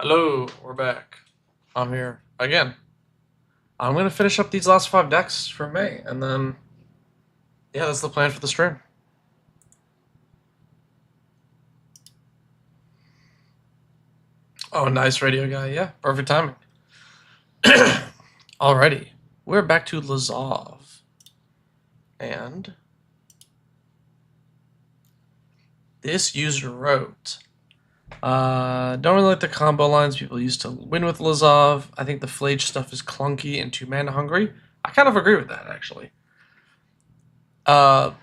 Hello, we're back. I'm here again. I'm gonna finish up these last 5 decks for May, and then yeah, that's the plan for the stream. Oh, nice radio guy. Yeah, perfect timing. Alrighty, we're back to Lzovv, and this user wrote, don't really like the combo lines people used to win with Lzovv. I think the Flage stuff is clunky and too mana hungry. I kind of agree with that, actually. But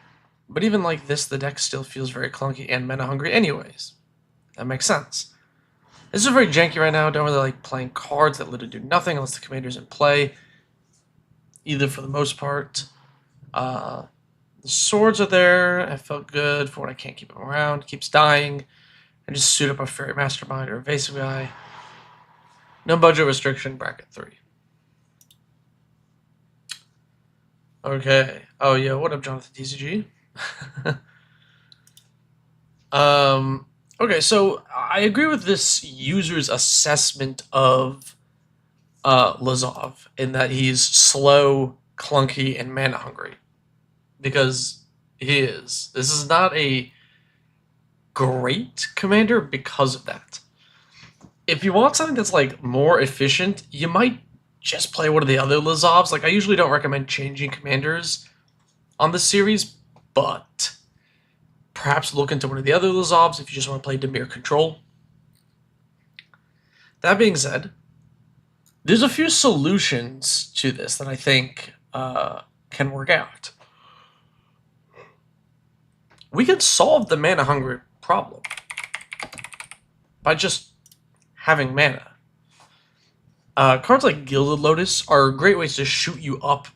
even like this, the deck still feels very clunky and mana hungry anyways. That makes sense. This is very janky right now. Don't really like playing cards that literally do nothing unless the commander's in play. Either for the most part. The swords are there. I felt good for when I can't keep them around. Keeps dying. And just suit up a Fairy Mastermind or Evasive guy. No budget restriction, bracket 3. Okay. Oh yeah, what up, Jonathan TCG? Okay, so I agree with this user's assessment of Lzovv in that he's slow, clunky, and mana hungry. Because he is. This is not a great commander because of that. If you want something that's like more efficient, you might just play one of the other Lzovs. Like I usually don't recommend changing commanders on this series, but perhaps look into one of the other Lzovs if you just want to play Dimir Control. That being said, there's a few solutions to this that I think can work out. We could solve the mana hungry problem by just having mana. Cards like Gilded Lotus are great ways to shoot you up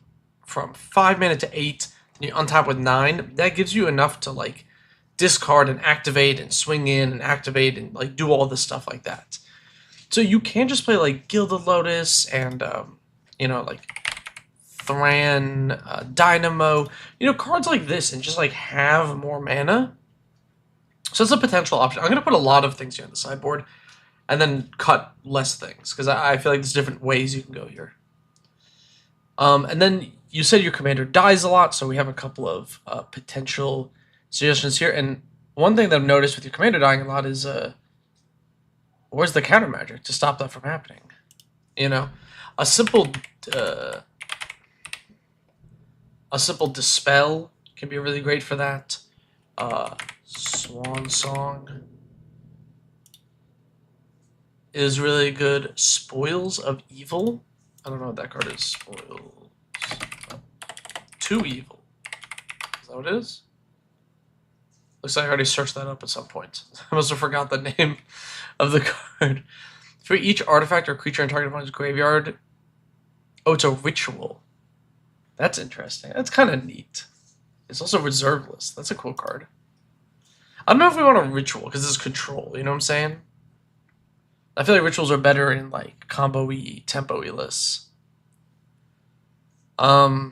from 5 mana to 8, and you untap with 9. That gives you enough to like discard and activate and swing in and activate and like do all this stuff like that. So you can just play like Gilded Lotus and like Thran, Dynamo, cards like this, and just like have more mana. So it's a potential option. I'm gonna put a lot of things here on the sideboard, and then cut less things because I feel like there's different ways you can go here. And then you said your commander dies a lot, so we have a couple of potential suggestions here. And one thing that I've noticed with your commander dying a lot is where's the counter magic to stop that from happening? A simple dispel can be really great for that. Swan Song is really good. Spoils of Evil. I don't know what that card is. Spoils. Too Evil. Is that what it is? Looks like I already searched that up at some point. I must have forgot the name of the card. For each artifact or creature in target opponent's graveyard. Oh, it's a ritual. That's interesting. That's kind of neat. It's also reserve list. That's a cool card. I don't know if we want a ritual because it's control. You know what I'm saying? I feel like rituals are better in like combo-y, tempo-y lists. Yeah,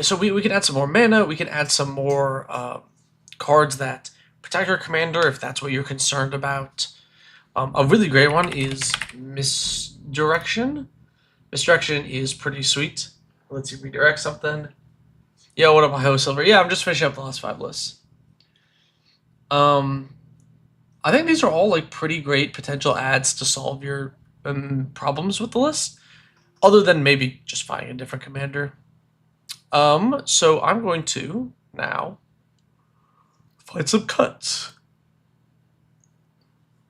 so we can add some more mana. We can add some more cards that protect our commander if that's what you're concerned about. A really great one is Misdirection. Misdirection is pretty sweet. Let's see, redirect something. Yeah, what up, Ohio Silver? Yeah, I'm just finishing up the last 5 lists. I think these are all like pretty great potential adds to solve your problems with the list, other than maybe just finding a different commander. So I'm going to now find some cuts.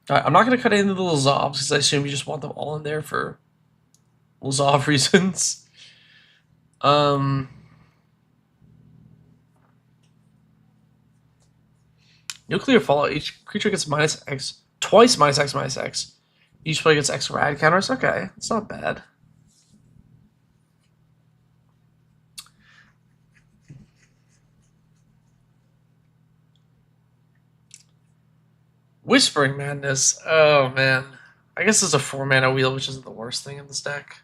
I'm not going to cut any of the Lzovs because I assume you just want them all in there for Lzovv reasons. Nuclear Fallout. Each creature gets minus X, twice minus X, minus X. Each player gets X rad counters. Okay, it's not bad. Whispering Madness. Oh, man. I guess it's a 4-mana wheel, which isn't the worst thing in this deck.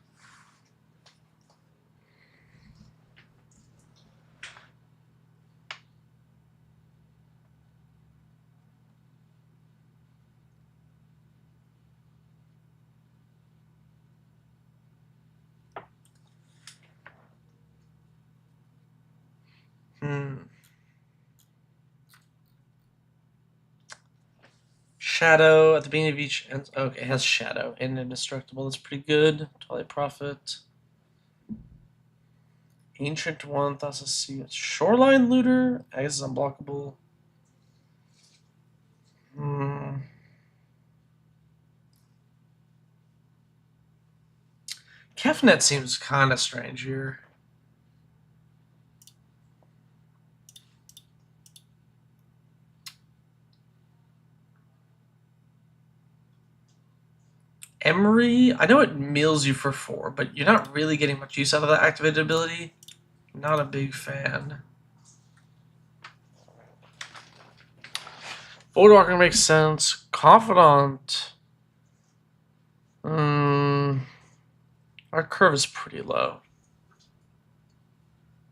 Shadow at the beginning of each end. Okay, it has Shadow and Indestructible. That's pretty good. Twilight Prophet. Ancient One, Thoughts of Sea. Shoreline Looter. I guess it's unblockable. Kefnet seems kind of strange here. Emery, I know it mills you for 4, but you're not really getting much use out of that activated ability. Not a big fan. Voidwalker makes sense. Confidant. Our curve is pretty low.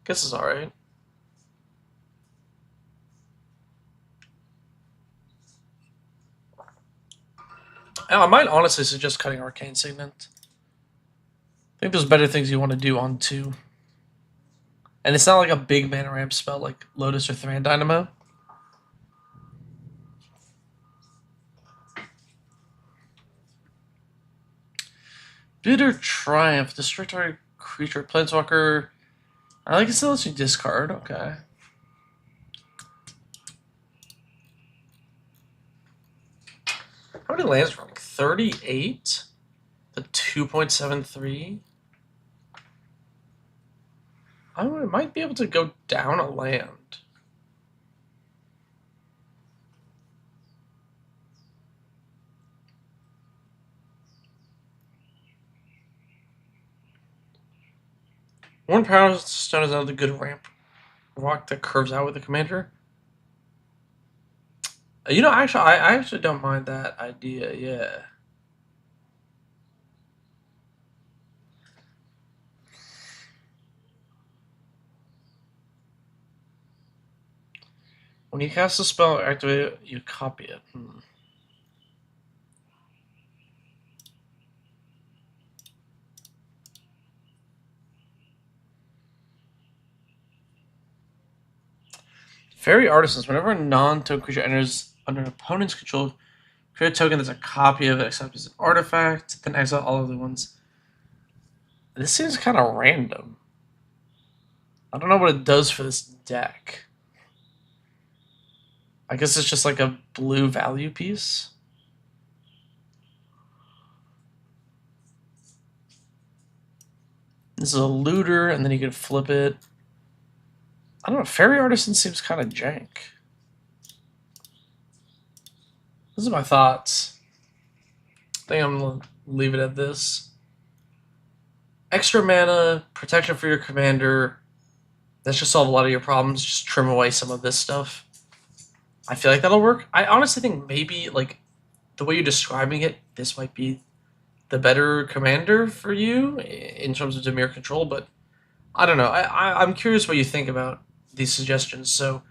Guess it's alright. I might honestly suggest cutting Arcane Signet. I think there's better things you want to do on 2. And it's not like a big mana ramp spell like Lotus or Thran Dynamo. Bitter Triumph. Destroy target creature. Planeswalker. I like it still lets you discard. Okay. How many lands are like 38? The 2.73? I might be able to go down a land. One Power Stone is another good ramp rock that curves out with the commander. You know, actually, I actually don't mind that idea, yeah. When you cast a spell or activate it, you copy it. Fairy Artisans. Whenever a non-token creature enters under an opponent's control, create a token that's a copy of it except as an artifact, then exile all of the ones. This seems kind of random. I don't know what it does for this deck. I guess it's just like a blue value piece. This is a looter, and then you can flip it. I don't know, Fairy Artisan seems kind of jank. Those are my thoughts. I think I'm going to leave it at this. Extra mana, protection for your commander. That should solve a lot of your problems. Just trim away some of this stuff. I feel like that'll work. I honestly think maybe, like, the way you're describing it, this might be the better commander for you in terms of Dimir control, but I don't know. I'm curious what you think about these suggestions. So,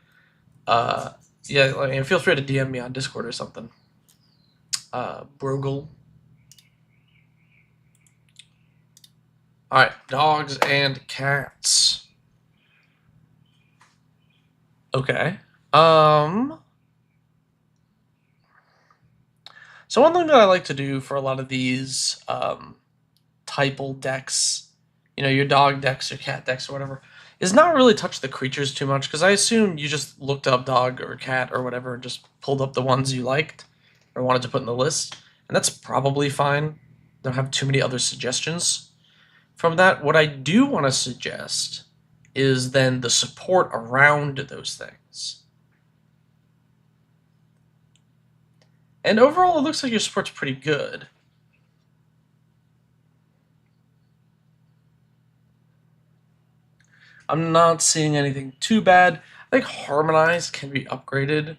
yeah, like, feel free to DM me on Discord or something. Brogel. Alright, dogs and cats. Okay. So one thing that I like to do for a lot of these typal decks, you know, your dog decks, your cat decks, or whatever, is not really touch the creatures too much, because I assume you just looked up dog or cat or whatever and just pulled up the ones you liked or wanted to put in the list, and that's probably fine. Don't have too many other suggestions from that. What I do want to suggest is then the support around those things. And overall, it looks like your support's pretty good. I'm not seeing anything too bad. I think Harmonize can be upgraded.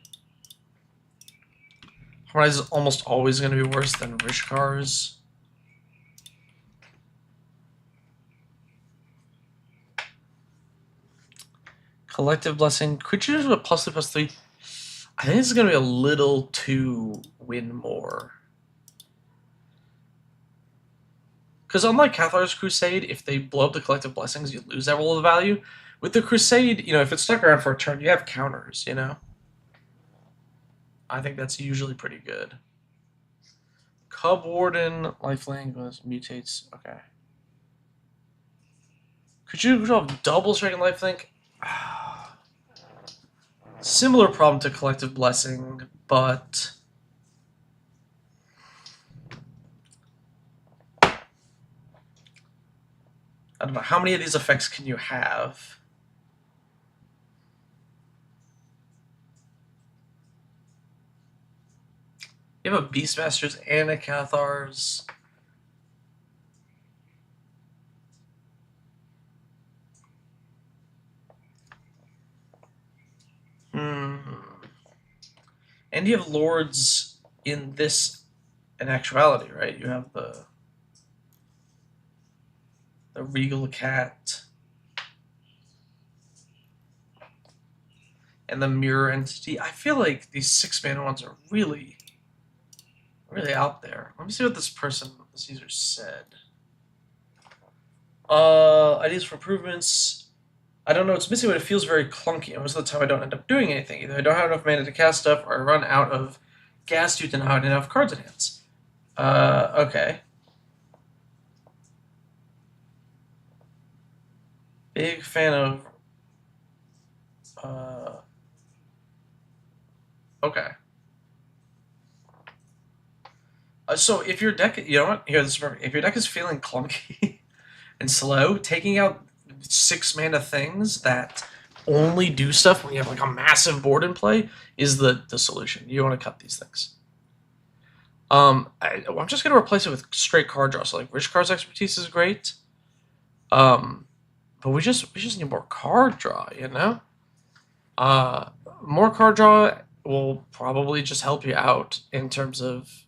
Harmonize is almost always going to be worse than Rishkar's. Collective Blessing. Creatures with +3/+3. I think this is going to be a little too win more. Because unlike Cathar's Crusade, if they blow up the Collective Blessings, you lose that roll of value. With the Crusade, you know, if it's stuck around for a turn, you have counters, you know? I think that's usually pretty good. Cub Warden, lifelink, mutates, okay. Could you draw double striking lifelink? Similar problem to Collective Blessing, but I don't know. How many of these effects can you have? You have a Beastmasters and a Cathars. And you have Lords in this, in actuality, right? You have the Regal Cat and the Mirror Entity. I feel like these 6-mana ones are really, really out there. Let me see what this user said. Ideas for improvements. I don't know, it's missing, but it feels very clunky, and most of the time I don't end up doing anything. Either I don't have enough mana to cast stuff, or I run out of gas due to not having enough cards in hands. Okay. Big fan of... okay. So if your deck... You know what? Here, this is perfect. If your deck is feeling clunky and slow, taking out 6-mana things that only do stuff when you have like a massive board in play is the solution. You want to cut these things. I'm just gonna replace it with straight card draw. So like Rich Card's Expertise is great. But we just need more card draw, you know? More card draw will probably just help you out in terms of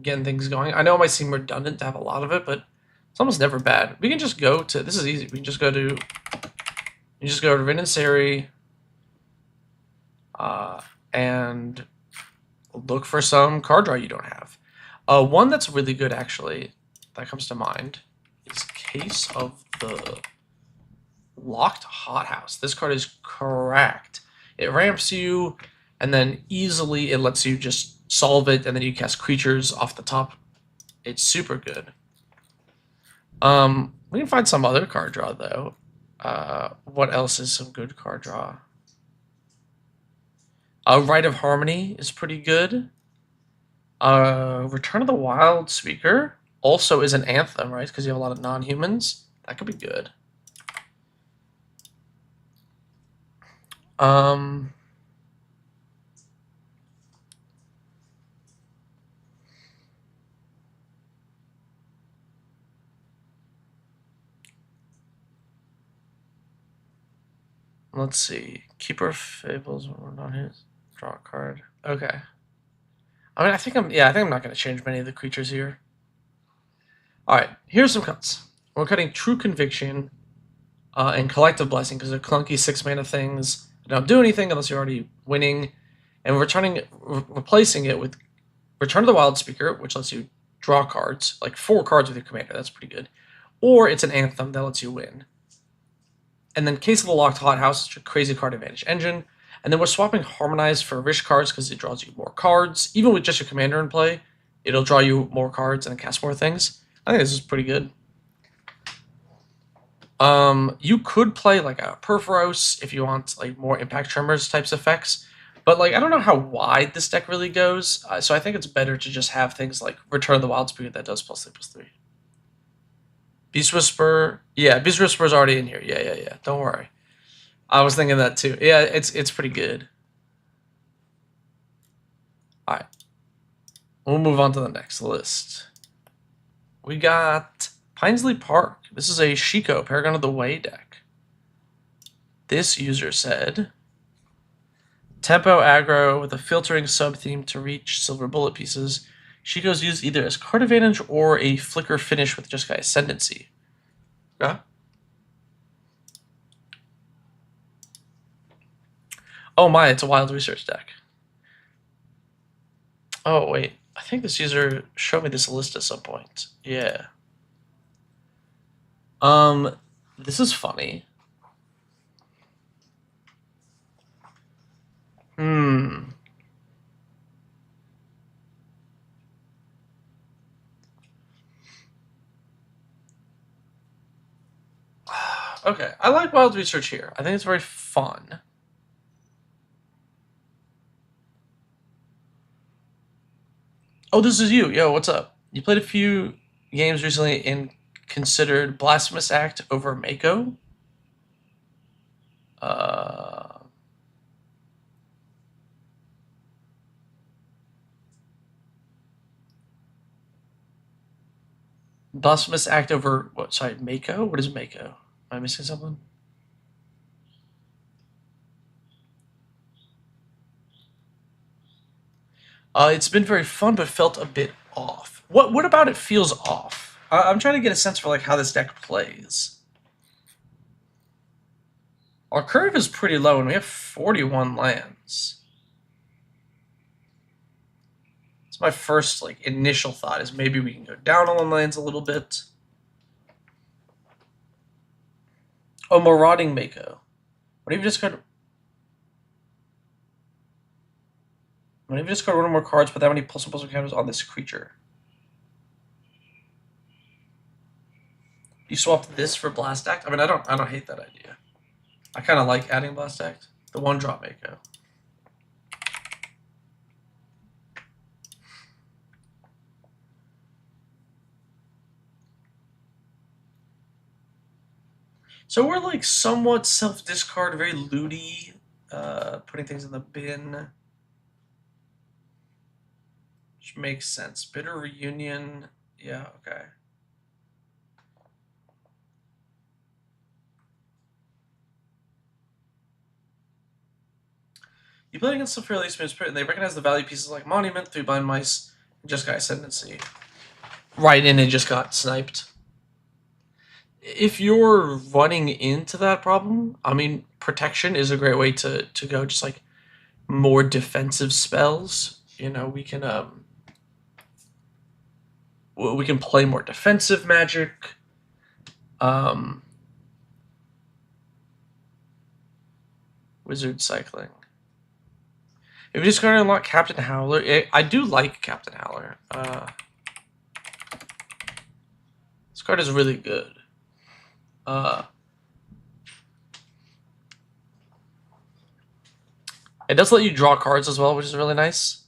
getting things going. I know it might seem redundant to have a lot of it, but it's almost never bad. We can just go to, this is easy, we can just go to, Rin and Seri, and look for some card draw you don't have. One that's really good, actually, that comes to mind, is Case of the Locked Hothouse. This card is cracked. It ramps you, and then easily it lets you just solve it, and then you cast creatures off the top. It's super good. We can find some other card draw, though. What else is some good card draw? Rite of Harmony is pretty good. Return of the Wild Speaker also is an anthem, right? Because you have a lot of non-humans. That could be good. Let's see. Keeper of Fables. We're not his. Draw a card. Okay. I mean, I think I'm not going to change many of the creatures here. All right. Here's some cuts. We're cutting True Conviction and Collective Blessing because they're clunky 6-mana things. They don't do anything unless you're already winning. And we're replacing it with Return of the Wild Speaker, which lets you draw cards, like 4 cards with your commander. That's pretty good. Or it's an anthem that lets you win. And then Case of the Locked Hothouse, which is a crazy card advantage engine. And then we're swapping Harmonize for Rich cards because it draws you more cards. Even with just your commander in play, it'll draw you more cards and cast more things. I think this is pretty good. You could play like a Perforos if you want like more Impact Tremors types effects. But like I don't know how wide this deck really goes. So I think it's better to just have things like Return of the Wild Speaker that does +3/+3. Beast Whisper. Yeah, Beast Whisper's already in here. Yeah. Don't worry. I was thinking that too. Yeah, it's pretty good. Alright. We'll move on to the next list. We got Pinesley Park. This is a Shico, Paragon of the Way deck. This user said, tempo aggro with a filtering sub-theme to reach silver bullet pieces. Shico's used either as card advantage or a flicker finish with just Jeskai Ascendancy. Yeah. Oh my, it's a Wild Research deck. Oh wait, I think this user showed me this list at some point. Yeah. This is funny. Hmm. Okay, I like Wild Research here. I think it's very fun. Oh, this is you. Yo, what's up? You played a few games recently and considered Blasphemous Act over Mako? Uh, Blasphemous Act over what? Sorry, Mako? What is Mako? Am I missing something? It's been very fun, but felt a bit off. What about it feels off? I'm trying to get a sense for like how this deck plays. Our curve is pretty low, and we have 41 lands. It's my first like initial thought is maybe we can go down on lands a little bit. Oh, Marauding Mako. What if you just got? What if you just got one more cards, but that many plus counters on this creature? You swapped this for Blast Act. I mean, I don't hate that idea. I kind of like adding Blast Act. The one drop Mako. So we're like somewhat self-discard, very looty, putting things in the bin. Which makes sense. Bitter Reunion. Yeah, okay. You played against some fairly smooth spirit, and they recognize the value pieces like Monument, Three Blind Mice, and Just Guy Ascendancy. Right, and it just got sniped. If you're running into that problem, I mean, Protection is a great way to go just like more defensive spells. You know, we can play more defensive Magic. Wizard Cycling. If you just going to unlock Captain Howler, I do like Captain Howler. This card is really good. It does let you draw cards as well, which is really nice.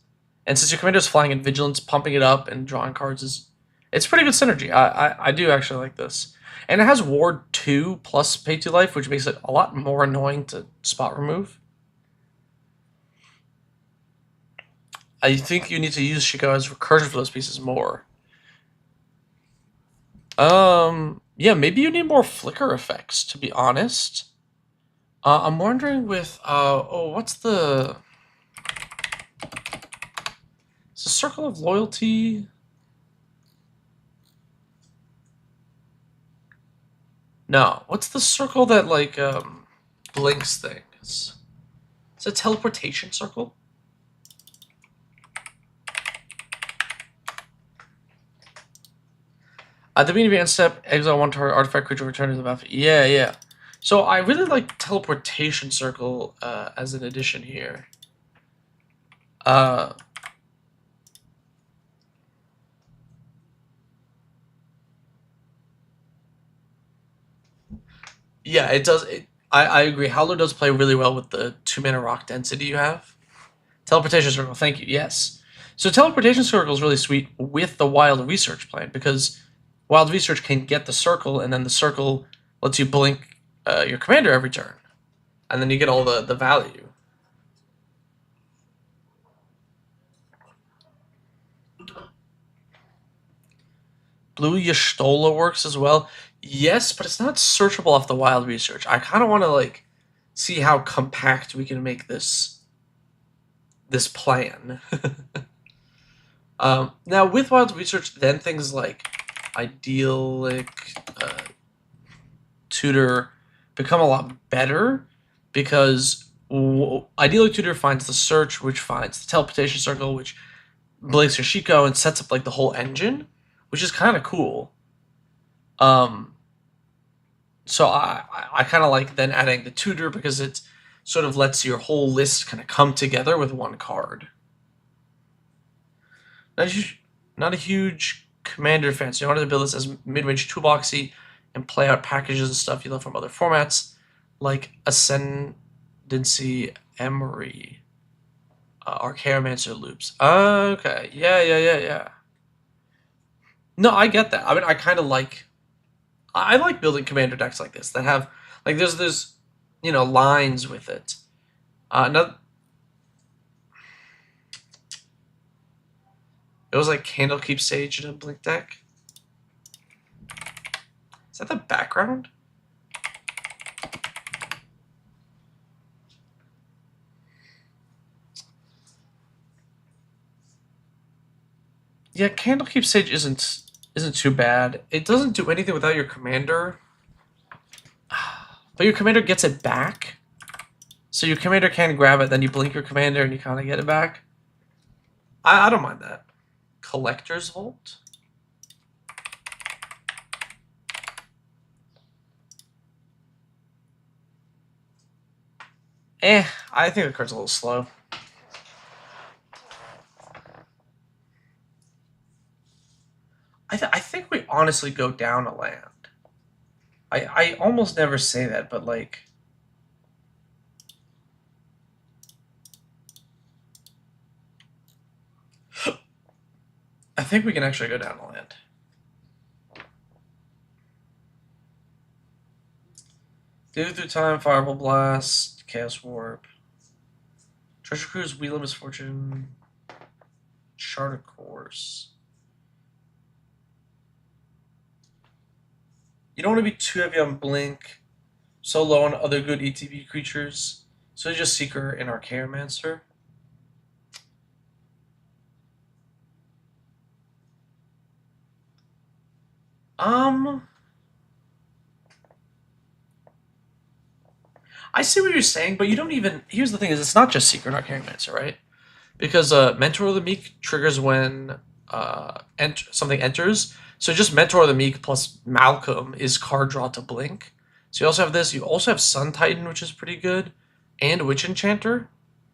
And since your commander is flying in Vigilance, pumping it up and drawing cards it's pretty good synergy. I do actually like this. And it has Ward 2 plus Pay 2 Life, which makes it a lot more annoying to spot remove. I think you need to use Shico as recursion for those pieces more. Yeah, maybe you need more flicker effects, to be honest. I'm wondering with, what's the... Is the Circle of Loyalty... No, what's the circle that, like, blinks things? Is it a teleportation circle? At the beginning of your end step, exile one target artifact creature, return to the battlefield. Yeah. So I really like teleportation circle as an addition here. Yeah, it does. I agree. Howler does play really well with the 2-mana rock density you have. Teleportation circle, thank you. Yes. So teleportation circle is really sweet with the wild research plan because wild research can get the circle, and then the circle lets you blink your commander every turn, and then you get all the value. Blue Y'shtola works as well. Yes, but it's not searchable off the wild research. I kind of want to like see how compact we can make this plan. Now with wild research, then things like idyllic, tutor become a lot better because idyllic tutor finds the search, which finds the teleportation circle, which blinks your Shico and sets up like the whole engine, which is kind of cool. So I kind of like then adding the tutor because it's sort of lets your whole list kind of come together with one card. Not a huge commander fan, so you wanted to build this as mid-range toolboxy and play out packages and stuff you love from other formats, like Ascendancy Emery, Archaeomancer loops. Okay, yeah. No, I get that. I mean, I like building commander decks like this that have like there's lines with it. No, it was like Candlekeep Sage in a Blink deck. Is that the background? Yeah, Candlekeep Sage isn't too bad. It doesn't do anything without your commander. But your commander gets it back. So your commander can grab it, then you blink your commander and you kind of get it back. I don't mind that. Collector's Vault? I think the card's a little slow. I think we honestly go down a land. I almost never say that, but like... I think we can actually go down a land. Do Through Time, Fireball Blast, Chaos Warp, Treasure Cruise, Wheel of Misfortune, Charter Course. You don't want to be too heavy on Blink, so low on other good ETB creatures, so just Seeker and Archaeomancer. I see what you're saying, but you don't even... Here's the thing, is it's not just Seeker and Archaeomancer, right? Because Mentor of the Meek triggers when something enters. So just Mentor of the Meek plus Malcolm is card draw to blink. So you also have this. You also have Sun Titan, which is pretty good. And Witch Enchanter.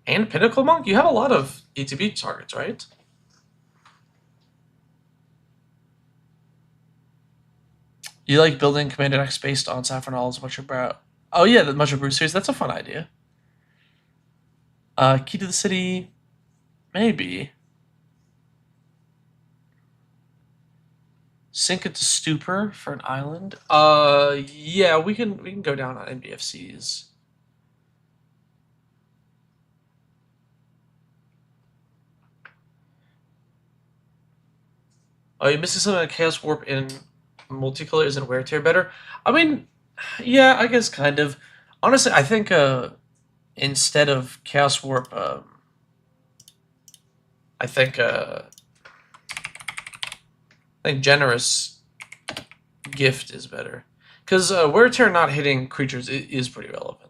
And Pinnacle Monk. You have a lot of ETB targets, right? You like building commander decks based on Saffron Hall's Mushroom Brow. Oh yeah, the Mushroom Brew series. That's a fun idea. Key to the City. Maybe. Sink into Stupor for an island. Yeah, we can go down on NBFCs. Oh, you're missing something like Chaos Warp in multicolor. Isn't Wear Tear better? I mean, yeah, I guess kind of. Honestly, I think instead of Chaos Warp, I think Generous Gift is better. Because Wear Tear not hitting creatures is pretty relevant.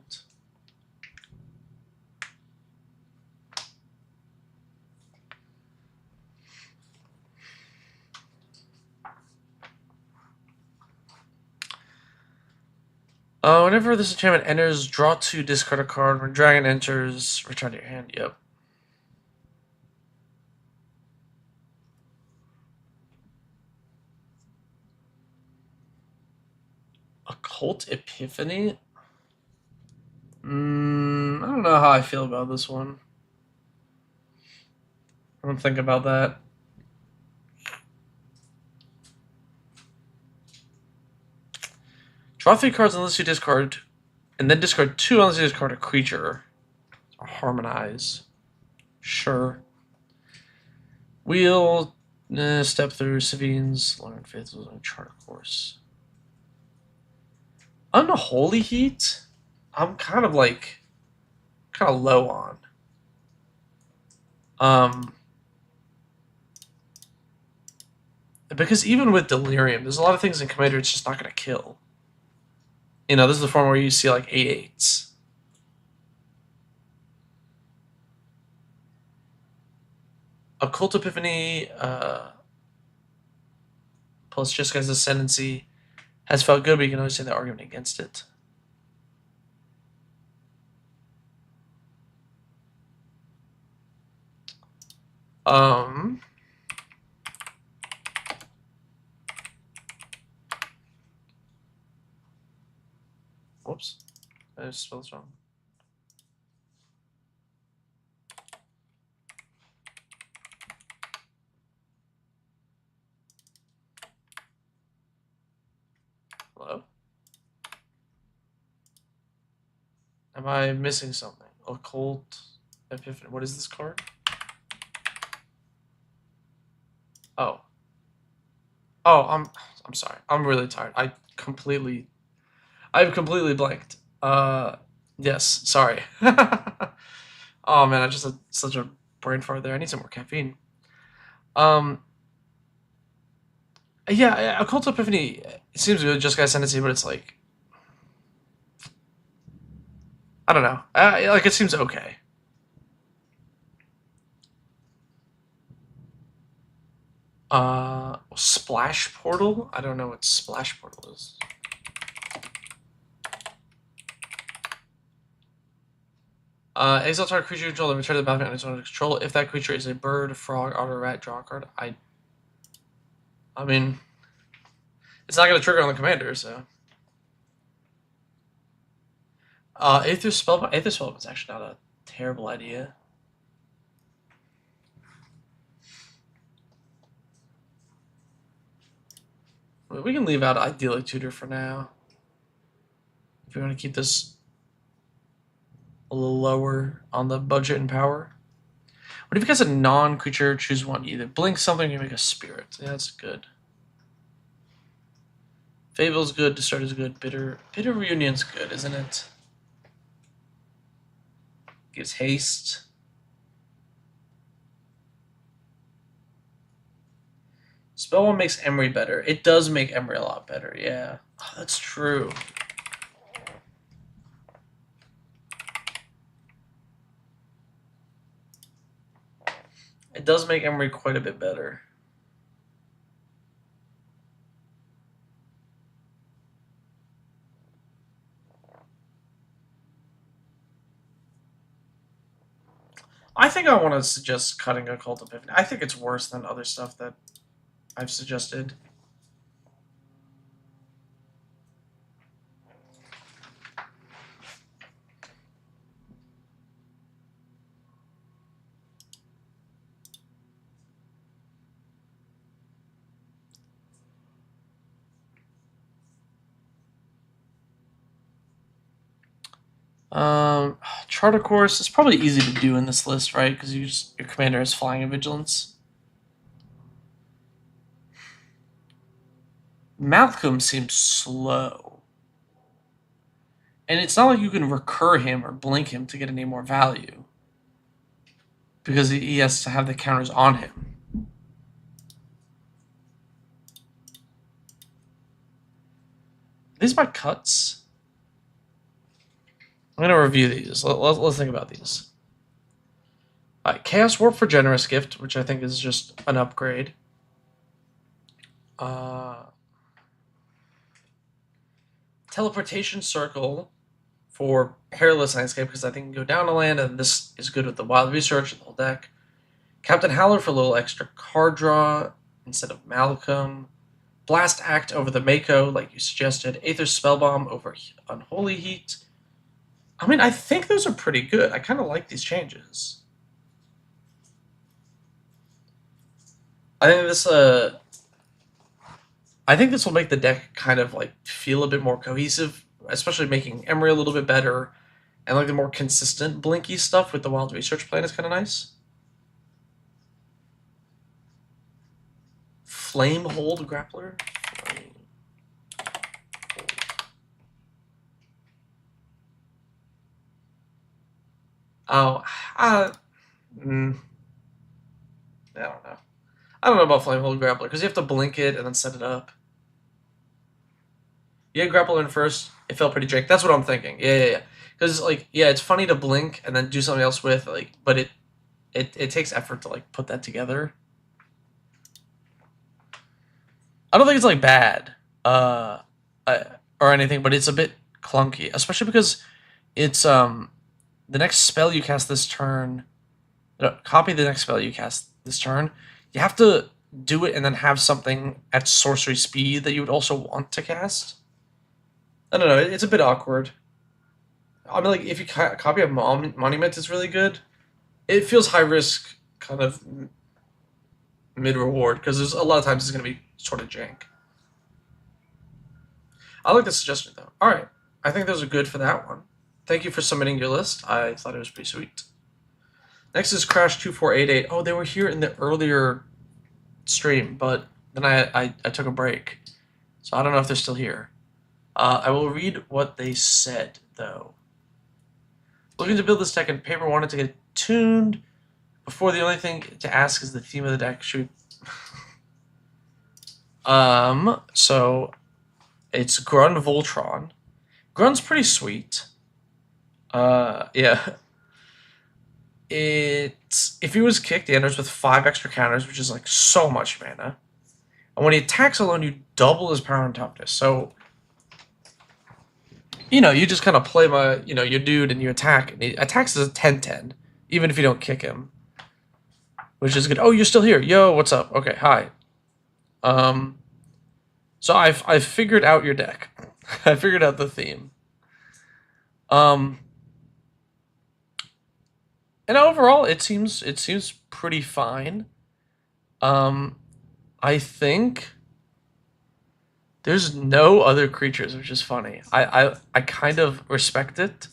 Whenever this enchantment enters, draw 2, discard a card. When Dragon enters, return to your hand. Yep. Occult Epiphany? I don't know how I feel about this one. I don't think about that. Draw 3 cards unless you discard, and then discard 2 unless you discard a creature. Or harmonize. Sure. Wheel, step through, Savines, learn faithfuls on Charter Course. Unholy Heat? I'm kind of low on. Because even with Delirium, there's a lot of things in Commander it's just not going to kill. This is the form where you see like 8/8s. Occult Epiphany plus Jessica's Ascendancy has felt good, but you can always say the argument against it. Um. Whoops. I just spelled this wrong. Hello? Am I missing something? Occult Epiphany. What is this card? Oh. Oh, I'm sorry. I'm really tired. I've completely blanked. Yes, sorry. Oh man, I just had such a brain fart there. I need some more caffeine. Um, yeah, Occult Epiphany, it seems good, just got sent it to you, but it's like, I don't know. Like, it seems okay. Splash Portal? I don't know what Splash Portal is. Exile target creature control and return to the battlefield on its own control. If that creature is a bird, frog, otter, rat, draw a card. I mean, it's not going to trigger on the commander, so. Aether Spellbound is actually not a terrible idea. We can leave out Idyllic Tutor for now. If we want to keep this a little lower on the budget and power. What if you guys a non-creature, choose one, either blink something or you make a spirit? Yeah, that's good. Fable's good, Distort is good, Bitter Reunion's good, isn't it? Gives haste. Spell one makes Emery better. It does make Emery a lot better, yeah. Oh, that's true. It does make Emery quite a bit better. I think I want to suggest cutting Occult Epiphany. I think it's worse than other stuff that I've suggested. Charter Course is probably easy to do in this list, right? Because your commander has Flying and Vigilance. Malcolm seems slow. And it's not like you can recur him or blink him to get any more value. Because he has to have the counters on him. Are these my cuts? I'm going to review these. Let's think about these. Alright, Chaos Warp for Generous Gift, which I think is just an upgrade. Teleportation Circle for Perilous Landscape, because I think it can go down a land, and this is good with the Wild Research and the whole deck. Captain Howler for a little extra card draw instead of Malcolm. Blast Act over the Mako, like you suggested. Aether Spellbomb over Unholy Heat. I mean, I think those are pretty good. I kind of like these changes. I think this will make the deck kind of like feel a bit more cohesive, especially making Emery a little bit better, and like the more consistent blinky stuff with the Wild Research plan is kind of nice. Flamehold Grappler. Oh, I don't know. I don't know about Flamehold Grappler, because you have to blink it and then set it up. You had Grappler in first, it felt pretty jank. That's what I'm thinking. Yeah. Because, like, yeah, it's funny to blink and then do something else with, like, but it takes effort to, like, put that together. I don't think it's, like, bad, or anything, but it's a bit clunky, especially because it's, the next spell you cast this turn Copy the next spell you cast this turn. You have to do it and then have something at sorcery speed that you would also want to cast. I don't know. It's a bit awkward. I mean, like, if you copy a monument, is really good. It feels high risk, kind of mid reward, because there's a lot of times it's going to be sort of jank. I like the suggestion though. All right, I think those are good for that one. Thank you for submitting your list. I thought it was pretty sweet. Next is Crash 2488. Oh, they were here in the earlier stream, but then I took a break, so I don't know if they're still here. I will read what they said though. Looking to build this deck, and paper wanted to get tuned. Before, the only thing to ask is the theme of the deck. Should we... So it's Grun Voltron. Grun's pretty sweet. Yeah. If he was kicked, he enters with 5 extra counters, which is like so much mana. And when he attacks alone, you double his power and toughness. So, you know, you just kind of play your dude and you attack. And he attacks as a 10-10, even if you don't kick him. Which is good. Oh, you're still here. Yo, what's up? Okay, hi. So I've figured out your deck. I figured out the theme. And overall, it seems pretty fine. I think there's no other creatures, which is funny. I kind of respect it.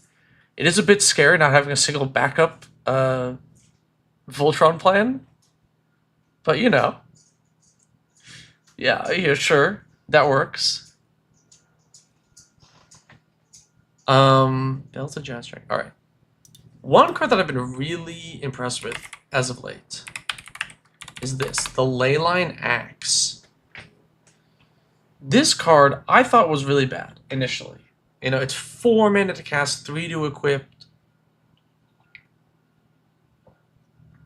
It is a bit scary not having a single backup Voltron plan, but you know, yeah, sure, that works. Delta Jazz Strike. All right. One card that I've been really impressed with as of late is this, the Leyline Axe. This card I thought was really bad initially. You know, it's 4 mana to cast, 3 to equip.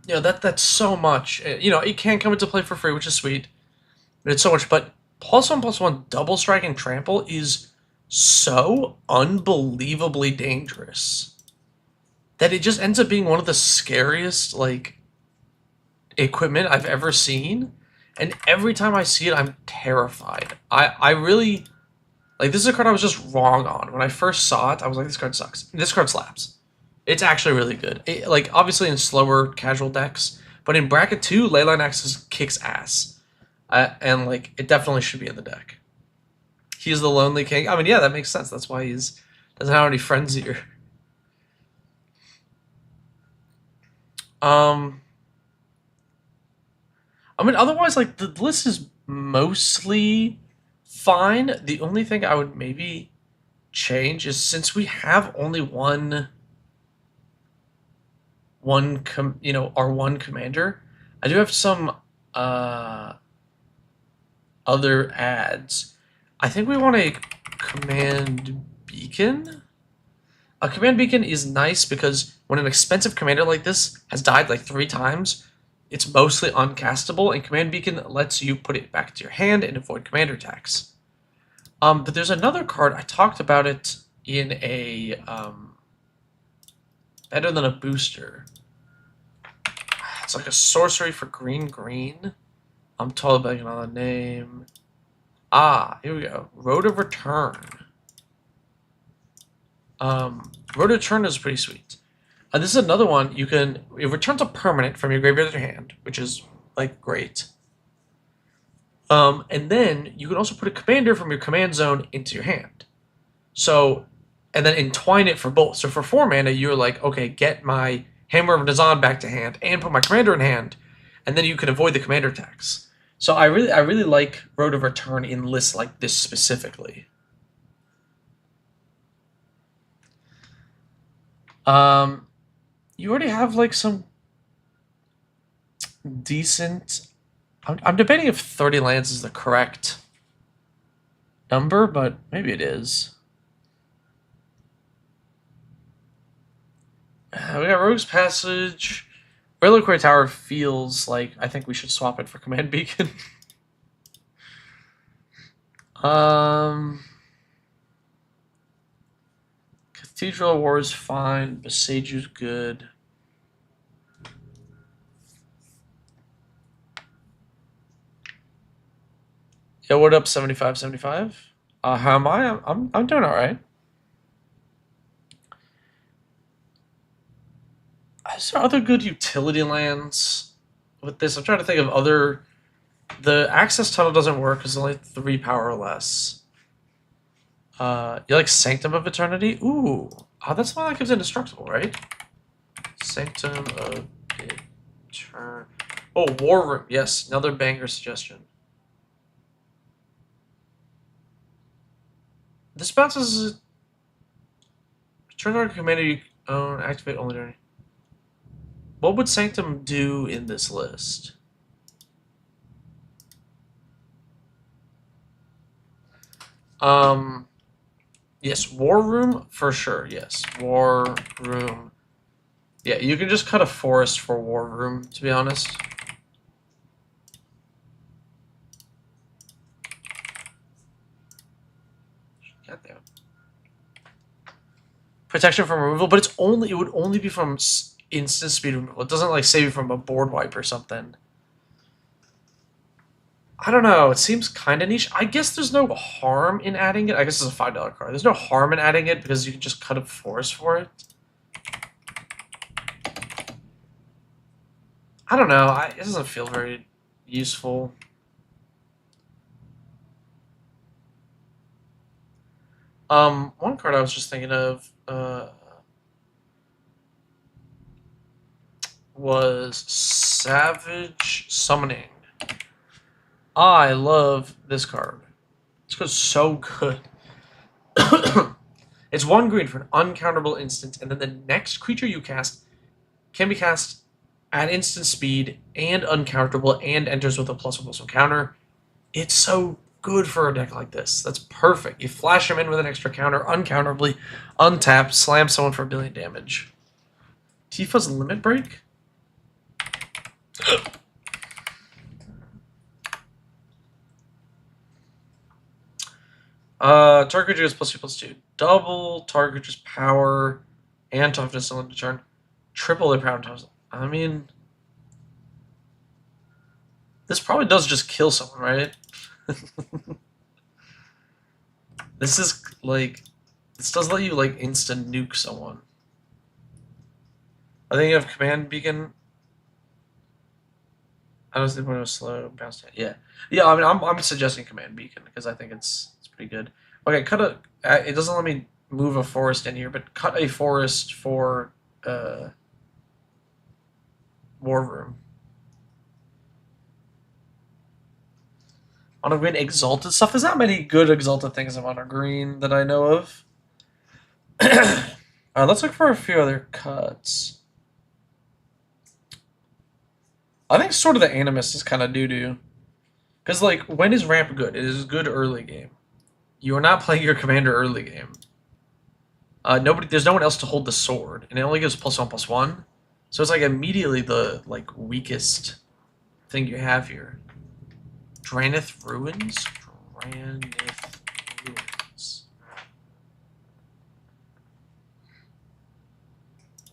You know, that's so much. You know, it can come into play for free, which is sweet. But it's so much. But +1/+1 double strike and trample is so unbelievably dangerous that it just ends up being one of the scariest, like, equipment I've ever seen. And every time I see it, I'm terrified. I really... Like, this is a card I was just wrong on. When I first saw it, I was like, this card sucks. This card slaps. It's actually really good. Like, obviously in slower, casual decks. But in Bracket 2, Leyline Axe kicks ass. And, like, it definitely should be in the deck. He's the Lonely King. I mean, yeah, that makes sense. That's why he's doesn't have any friends here. I mean, otherwise, like, the list is mostly fine. The only thing I would maybe change is, since we have only our one commander, I do have some other ads. I think we want a command beacon. A command beacon is nice because when an expensive commander like this has died like 3 times, it's mostly uncastable, and command beacon lets you put it back to your hand and avoid commander attacks. But there's another card, I talked about it in a better than a booster. It's like a sorcery for green. I'm totally blanking on the name. Here we go. Road of Return. Road of Return is pretty sweet. This is another one. It returns a permanent from your graveyard to your hand, which is, like, great. And then you can also put a commander from your command zone into your hand. So, and then entwine it for both. So for 4 mana, you're like, okay, get my Hammer of Nazan back to hand and put my commander in hand, and then you can avoid the commander attacks. So I really like Road of Return in lists like this specifically. You already have, like, some decent... I'm debating if 30 lands is the correct number, but maybe it is. We got Rogue's Passage. Reliquary Tower feels like I think we should swap it for Command Beacon. Cathedral War is fine. Beseju's good. Yo, what up, 75, 75? How am I? I'm doing alright. Is there other good utility lands with this? I'm trying to think of other... The access tunnel doesn't work because it's only 3 power or less. You like Sanctum of Eternity? Ooh. That's the one that gives indestructible, right? Sanctum of Eternity. Oh, War Room. Yes, another banger suggestion. This bounces... Turn on commander you own, activate only during... What would Sanctum do in this list? Yes, War Room for sure. Yes, War Room. Yeah, you can just cut a forest for War Room, to be honest. Goddamn. Protection from removal, but it would only be from instant speed removal. It doesn't like save you from a board wipe or something. I don't know. It seems kind of niche. I guess there's no harm in adding it. I guess it's a $5 card. There's no harm in adding it because you can just cut a forest for it. I don't know. It doesn't feel very useful. One card I was just thinking of was Savage Summoning. I love this card. This card's so good. It's 1 green for an uncounterable instant, and then the next creature you cast can be cast at instant speed and uncounterable and enters with a +1/+1 counter. It's so good for a deck like this. That's perfect. You flash him in with an extra counter, uncounterably, untap, slam someone for 1 billion damage. Tifa's Limit Break? Target creature is +2/+2. Double target creature's power and toughness on the turn. Triple their power and toughness. I mean, this probably does just kill someone, right? This is like, this does let you like instant nuke someone. I think you have Command Beacon. I was thinking it was slow bounce down. Yeah. I mean, I'm suggesting Command Beacon because I think it's pretty good. Okay, cut a. It doesn't let me move a forest in here, but cut a forest for War Room. Mono green exalted stuff. There's not many good exalted things in mono green that I know of. Let's look for a few other cuts. I think Sword of the Animus is kind of doo-doo. Because, like, when is ramp good? It is good early game. You are not playing your commander early game. There's no one else to hold the sword, and it only gives +1/+1. So it's like immediately the weakest thing you have here. Dranith Ruins? Dranith Ruins.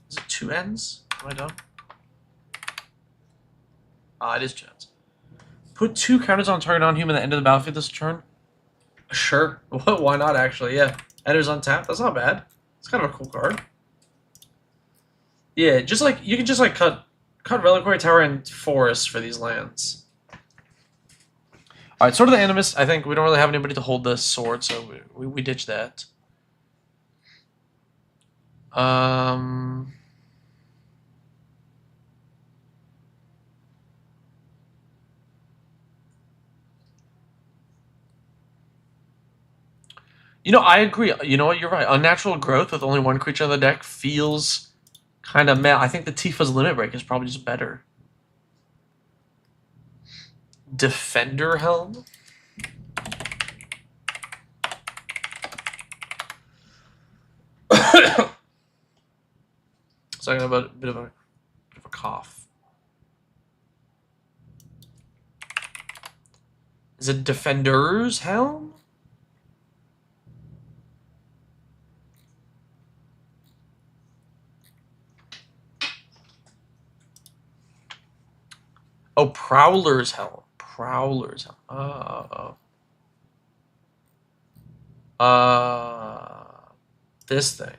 Is it 2 ends? Am I dumb? It is 2 ends. Put 2 counters on target non-human at the end of the battlefield this turn. Sure. Why not, actually? Yeah. Enters untapped. That's not bad. It's kind of a cool card. Yeah, just like, you can just like cut Reliquary Tower and Forest for these lands. Alright, Sword of the Animus. I think we don't really have anybody to hold this sword, so we ditch that. You know, I agree. You know what? You're right. Unnatural Growth with only 1 creature on the deck feels kind of meh. I think the Tifa's Limit Break is probably just better. Defender Helm? So I got a bit of a cough. Is it Defender's Helm? Oh, Prowler's Helm. Prowler's Helm. Oh. This thing.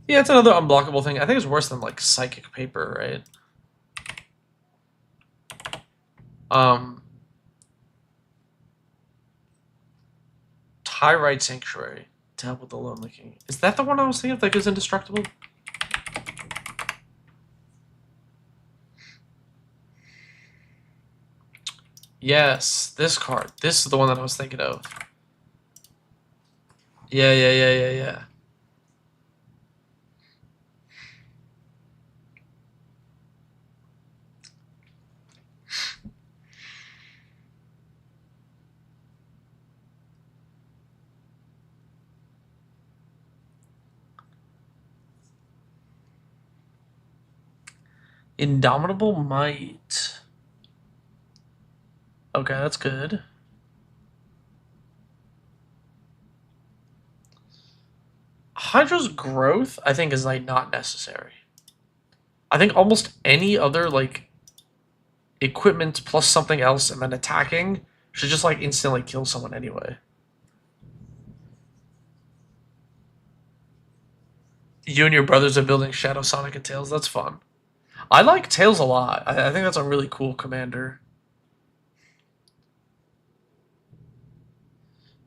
Yeah, it's another unblockable thing. I think it's worse than like psychic paper, right? Tyrite Sanctuary to help with the Lonely King. Is that the one I was thinking of that goes indestructible? Yes, this card. This is the one that I was thinking of. Yeah. Indomitable Might. Okay, that's good. Hydra's growth, I think, is like not necessary. I think almost any other like equipment plus something else and then attacking should just like instantly kill someone anyway. You and your brothers are building Shadow Sonic and Tails. That's fun. I like Tails a lot. I think that's a really cool commander.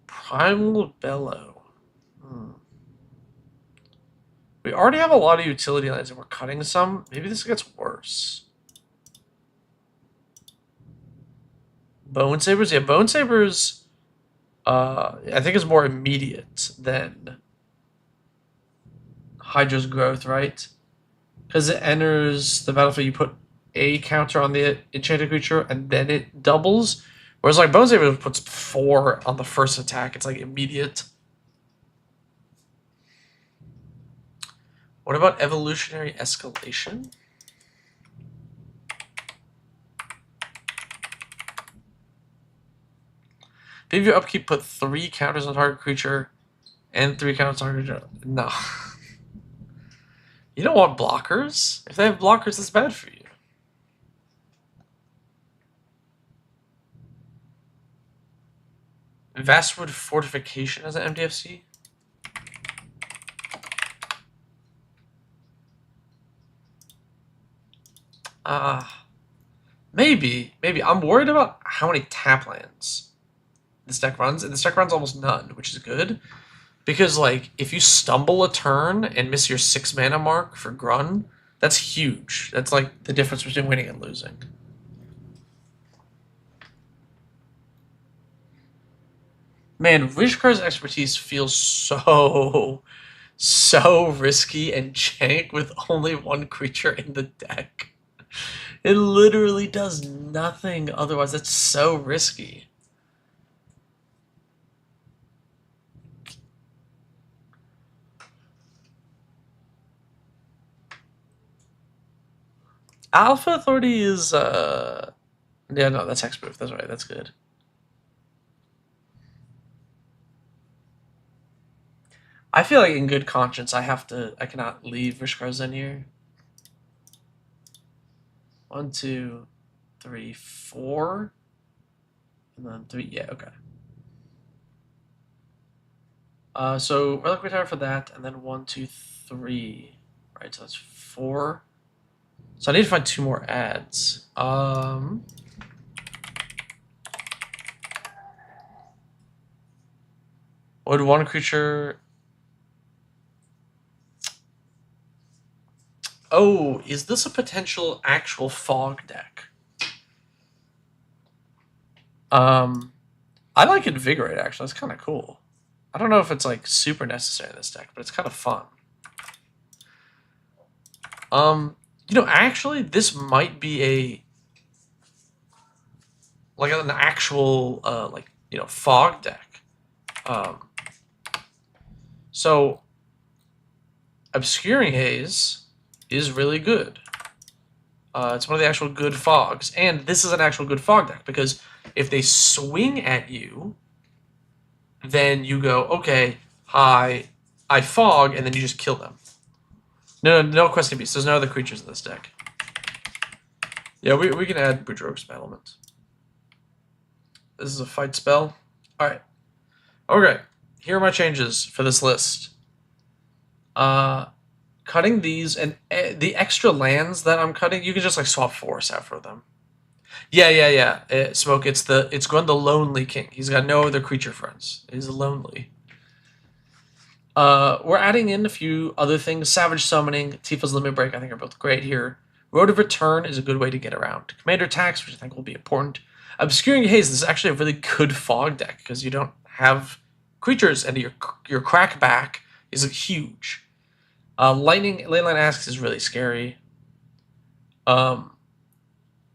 Primal Bellow. We already have a lot of utility lines and we're cutting some. Maybe this gets worse. Bone Sabers? Yeah, Bone Sabers, I think is more immediate than Hydra's growth, right? Because it enters the battlefield, you put a counter on the enchanted creature, and then it doubles. Whereas like Bone Saber puts 4 on the first attack. It's like immediate. What about Evolutionary Escalation? If your upkeep, put 3 counters on target creature and 3 counters on target creature. No. You don't want blockers. If they have blockers, that's bad for you. Vastwood Fortification as an MDFC? Maybe. I'm worried about how many tap lands this deck runs, and this deck runs almost none, which is good. Because, like, if you stumble a turn and miss your 6 mana mark for Grun, that's huge. That's, like, the difference between winning and losing. Man, Vishkar's expertise feels so risky and jank with only 1 creature in the deck. It literally does nothing otherwise. That's so risky. Alpha Authority is, yeah, no, that's hexproof. That's right, that's good. I feel like in good conscience, I cannot leave Vishkar's in here. 1, 2, 3, 4. And then 3, yeah, okay. So Relic Retire for that, and then 1, 2, 3. Right, so that's 4. So I need to find 2 more ads. Would 1 creature... Oh, is this a potential actual fog deck? I like Invigorate, actually. That's kind of cool. I don't know if it's, like, super necessary in this deck, but it's kind of fun. You know, actually, this might be a... like, an actual, like, you know, fog deck. So, Obscuring Haze is really good. It's one of the actual good fogs. And this is an actual good fog deck, because if they swing at you, then you go, okay, hi, I fog, and then you just kill them. No Questing Beast. There's no other creatures in this deck. Yeah, we can add Boudreaux's Battlement. This is a fight spell. Alright. Okay, here are my changes for this list. Cutting these and the extra lands that I'm cutting, you can just like swap forests out for them. Yeah. Smoke. It's Grun the Lonely King. He's got no other creature friends. He's lonely. We're adding in a few other things. Savage Summoning, Tifa's Limit Break, I think are both great here. Road of Return is a good way to get around. Commander Tax, which I think will be important. Obscuring Haze, this is actually a really good fog deck because you don't have creatures and your crackback is huge. Lightning Leyline Asks is really scary.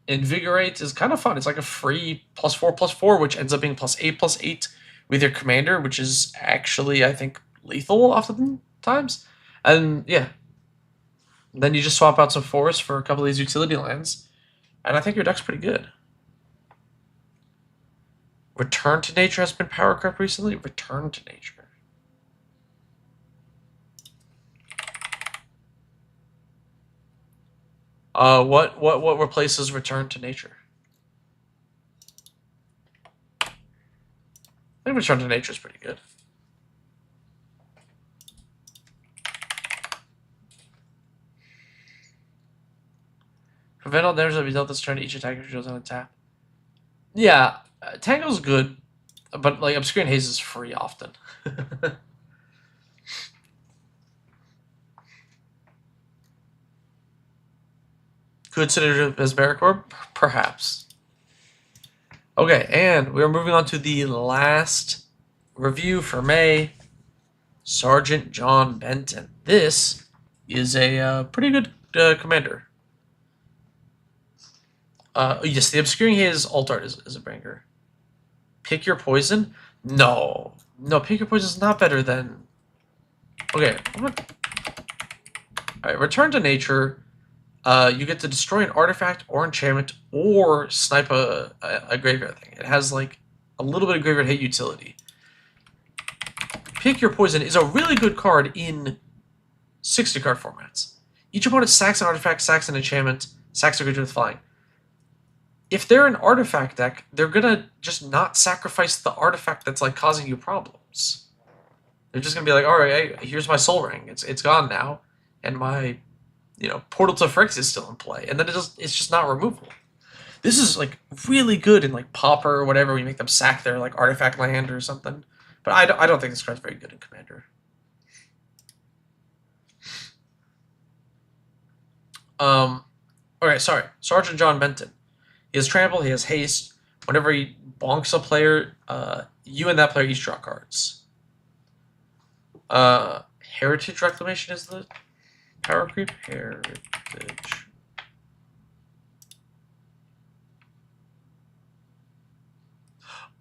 Invigorate is kind of fun. It's like a free +4/+4, which ends up being +8/+8 with your commander, which is actually, I think, lethal oftentimes. And yeah, then you just swap out some forests for a couple of these utility lands, and I think your deck's pretty good. Return to Nature has been power crept recently. Return to Nature. What replaces Return to Nature? I think Return to Nature is pretty good. Prevent all damage that be dealt this turn to each attacker who goes on a tap. Yeah, Tango's good, but like Obscuring Haze is free often. Could consider it as Barracore? Perhaps. Okay, and we're moving on to the last review for May. Sergeant John Benton. This is a pretty good commander. Yes, the Obscuring Haze alt art is a banger. Pick your poison? No. Pick your poison is not better than... Okay. Alright, Return to Nature. You get to destroy an artifact or enchantment or snipe a graveyard thing. It has like a little bit of graveyard hit utility. Pick Your Poison is a really good card in 60 card formats. Each opponent sacks an artifact, sacks an enchantment, sacks a creature with flying. If they're an artifact deck, they're gonna just not sacrifice the artifact that's like causing you problems. They're just gonna be like, all right, hey, here's my Soul Ring. It's gone now, and my Portal to Phyrex is still in play, and then it's just not removable. This is like really good in like Pauper or whatever. We make them sack their like artifact land or something. But I don't think this card's very good in Commander. Okay, sorry. Sergeant John Benton. He has Trample, he has Haste. Whenever he bonks a player, you and that player each draw cards. Heritage Reclamation is the power creep. Heritage.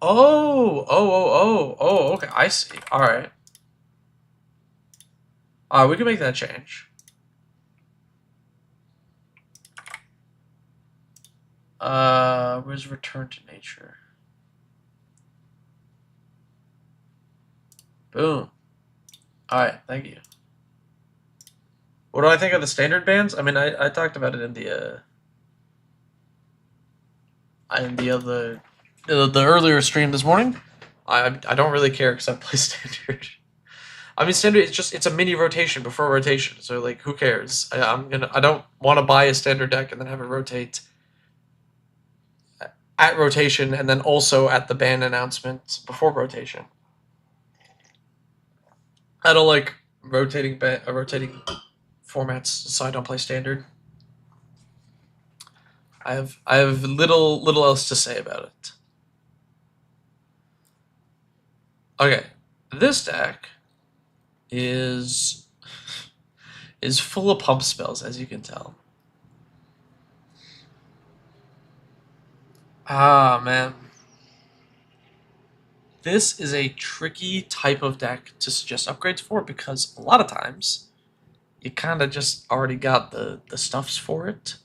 Oh, okay, I see. Alright. We can make that change. Where's Return to Nature? Boom. Alright, thank you. What do I think of the standard bans? I mean, I talked about it in the earlier stream this morning. I don't really care because I play standard. I mean, standard it's a mini rotation before rotation, so like who cares? I don't want to buy a standard deck and then have it rotate at rotation and then also at the ban announcement before rotation. I don't like rotating formats, so I don't play standard. I have little else to say about it. Okay, this deck is full of pump spells, as you can tell. Ah, man. This is a tricky type of deck to suggest upgrades for because a lot of times you kind of just already got the stuffs for it.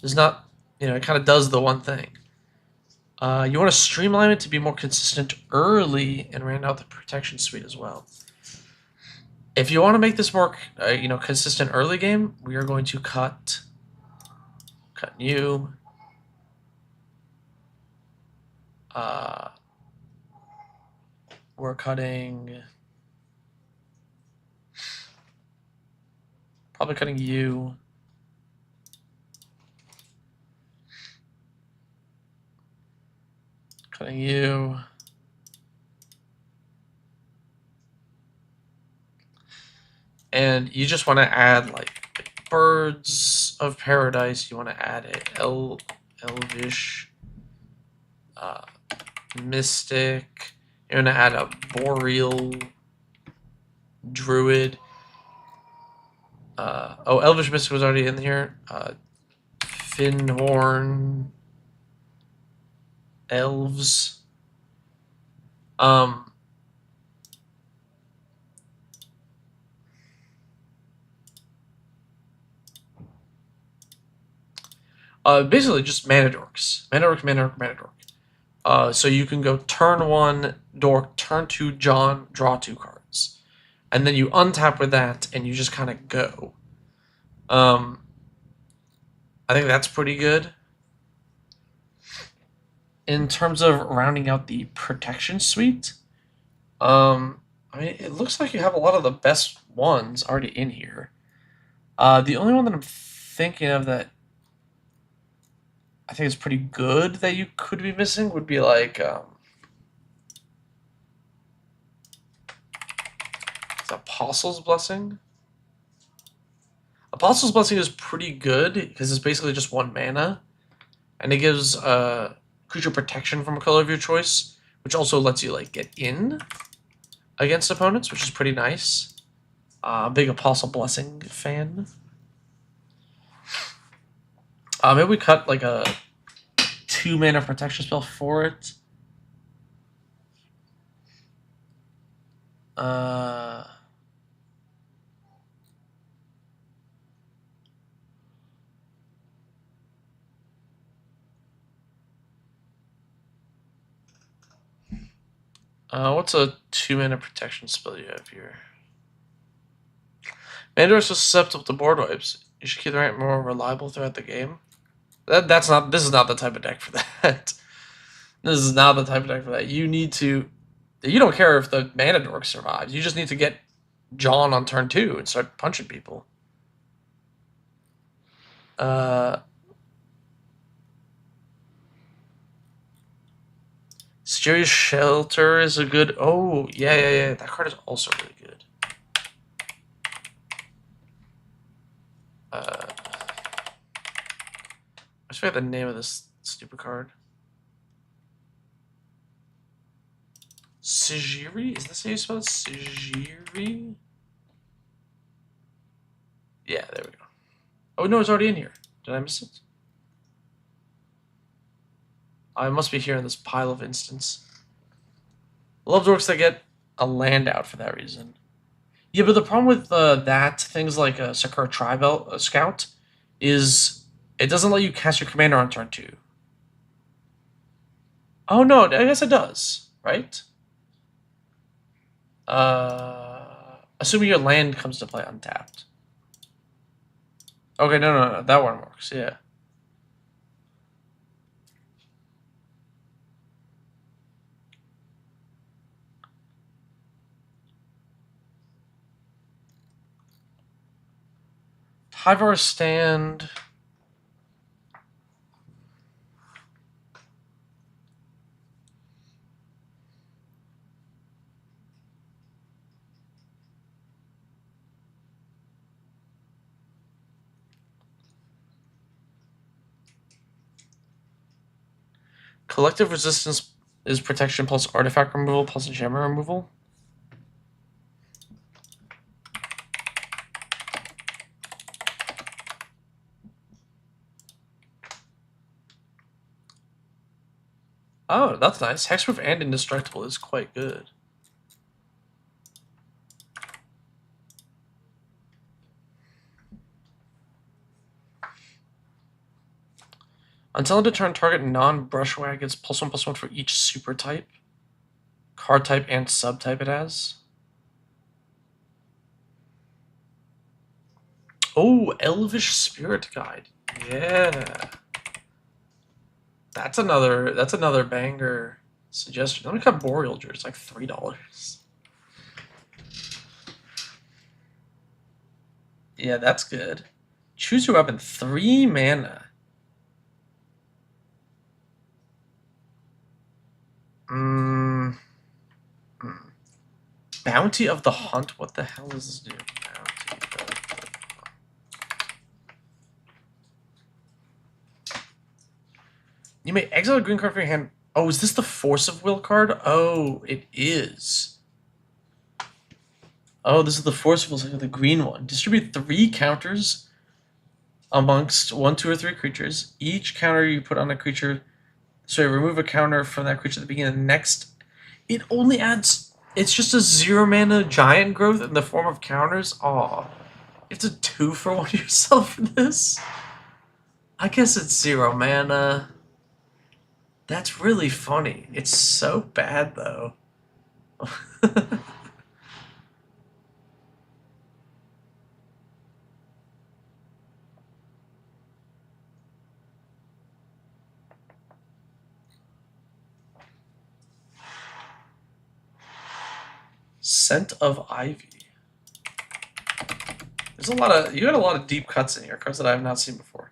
There's not, it kind of does the one thing. You want to streamline it to be more consistent early and round out the protection suite as well. If you want to make this more, consistent early game, we are going to cut new. we're cutting... Probably cutting you. Cutting you. And you just want to add like birds of paradise. You want to add a elvish mystic. You're going to add a boreal druid. Oh, elvish mystic was already in here. Finhorn elves. Basically just mana dorks. Mana dork, mana dork, mana dork. So you can go turn 1 dork, turn 2 John, draw 2 cards. And then you untap with that and you just kind of go. I think that's pretty good. In terms of rounding out the protection suite, I mean, it looks like you have a lot of the best ones already in here. The only one that I'm thinking of that I think is pretty good that you could be missing would be like Apostle's Blessing. Apostle's Blessing is pretty good because it's basically just 1 mana, and it gives creature protection from a color of your choice, which also lets you like get in against opponents, which is pretty nice. Big Apostle Blessing fan. Maybe we cut like a 2 mana protection spell for it. What's a 2 mana protection spell you have here? Mandor is susceptible to board wipes. You should keep the rank more reliable throughout the game. This is not the type of deck for that. This is not the type of deck for that. You need to... You don't care if the mana dork survives. You just need to get John on turn 2 and start punching people. Mysterious Shelter is a good... Oh, yeah. That card is also really good. I just forget the name of this stupid card. Sigiri? Is this how you spell it? Sigiri? Yeah, there we go. Oh, no, it's already in here. Did I miss it? I must be here in this pile of instants. I love dorks that get a land out for that reason. Yeah, but the problem with things like a Sakura Tribe Scout is it doesn't let you cast your commander on turn 2. Oh no, I guess it does, right? Assuming your land comes to play untapped. Okay, no, that one works, yeah. Tyvar Stand. Collective resistance is protection plus artifact removal plus enchantment removal. Oh, that's nice. Hexproof and indestructible is quite good. Until end of turn, target non-brushwag gets +1/+1 for each super type, card type, and subtype it has. Oh, Elvish Spirit Guide. Yeah. That's another banger Suggestion. Let me cut Boreal Druid. It's like $3. Yeah, that's good. Choose your weapon. 3 mana. Bounty of the Hunt? What the hell does this do? Bounty of the Hunt. You may exile a green card from your hand. Oh, is this the Force of Will card? Oh, it is. Oh, this is the Force of Will, the green one. Distribute 3 counters amongst 1, 2, or 3 creatures. Each counter you put on a creature... Sorry, remove a counter from that creature at the beginning of the next... It only adds... It's just a 0 mana giant growth in the form of counters? Aw. You have to 2-for-1 yourself for this? I guess it's 0 mana. That's really funny. It's so bad, though. Scent of Ivy. There's a lot of... You got a lot of deep cuts in here, cards that I have not seen before.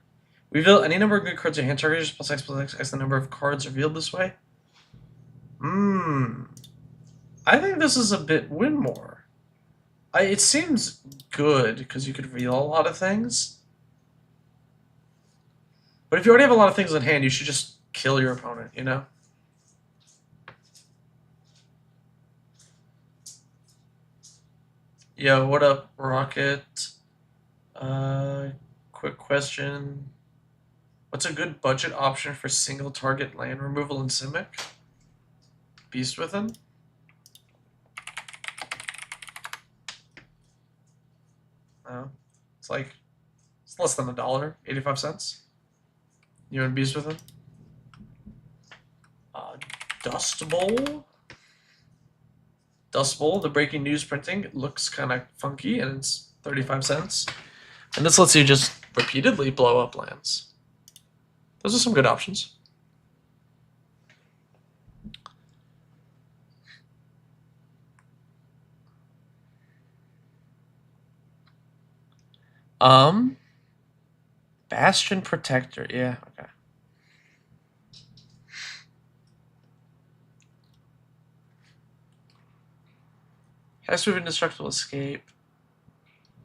Reveal any number of good cards in your hand. Target plus X the number of cards revealed this way. I think this is a bit win more. It seems good because you could reveal a lot of things. But if you already have a lot of things in hand, you should just kill your opponent, you know? Yo, what up, Rocket? Quick question. What's a good budget option for single target land removal in Simic? Beast Within? No. It's less than $1, 85 cents. You want Beast Within? Dust Bowl? Dust Bowl, the breaking news printing, looks kind of funky, and it's 35 cents. And this lets you just repeatedly blow up lands. Those are some good options. Bastion Protector, yeah, okay. Cast with Indestructible Escape.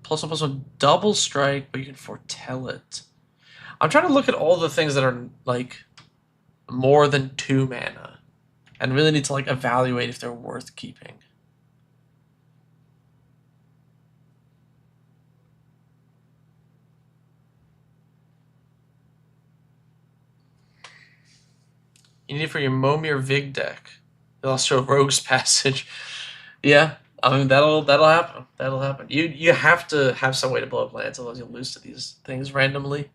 +1/+1 double strike, but you can foretell it. I'm trying to look at all the things that are, like, more than 2 mana. And really need to, like, evaluate if they're worth keeping. You need it for your Momir Vig deck. You'll also Rogue's Passage. Yeah, I mean, that'll happen. That'll happen. You have to have some way to blow up lands, otherwise you'll lose to these things randomly.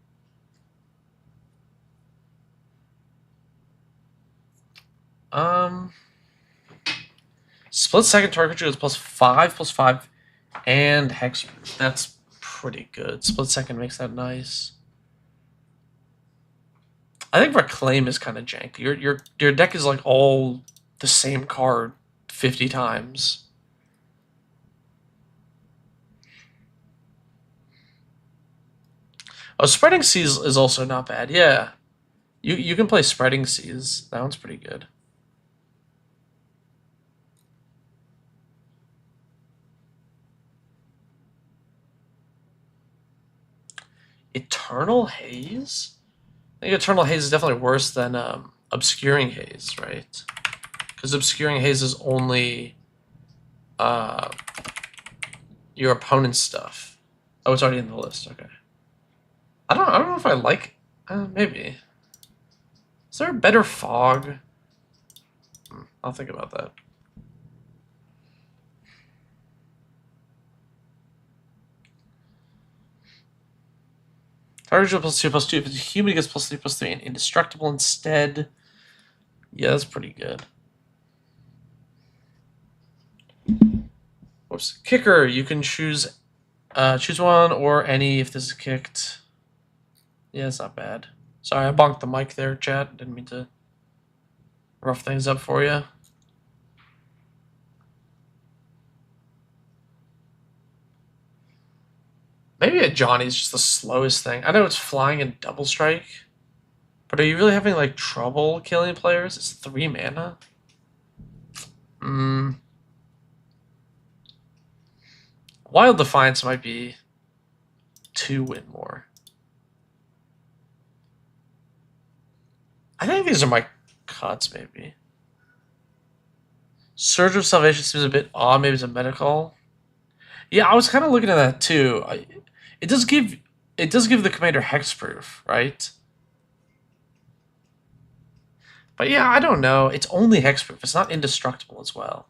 Split second target goes +5/+5, and Hex. That's pretty good. Split second makes that nice. I think Reclaim is kind of janky. Your deck is like all the same card 50 times. Oh, Spreading Seas is also not bad. Yeah, you can play Spreading Seas. That one's pretty good. Eternal Haze? I think Eternal Haze is definitely worse than Obscuring Haze, right? Because Obscuring Haze is only your opponent's stuff. Oh, it's already in the list. Okay. I don't know if I like. Maybe. Is there a better fog? I'll think about that. Target +2/+2. If it's a human, it gets +3/+3 and indestructible instead. Yeah, that's pretty good. Whoops. Kicker. You can choose one or any if this is kicked. Yeah, it's not bad. Sorry, I bonked the mic there, chat. Didn't mean to rough things up for you. Maybe a Johnny's just the slowest thing. I know it's flying in double strike, but are you really having like trouble killing players? It's 3 mana. Wild Defiance might be 2 win more. I think these are my cuts, maybe. Surge of Salvation seems a bit odd. Maybe it's a medical. Yeah, I was kind of looking at that too. It does give the commander hexproof, right? But yeah, I don't know. It's only hexproof. It's not indestructible as well.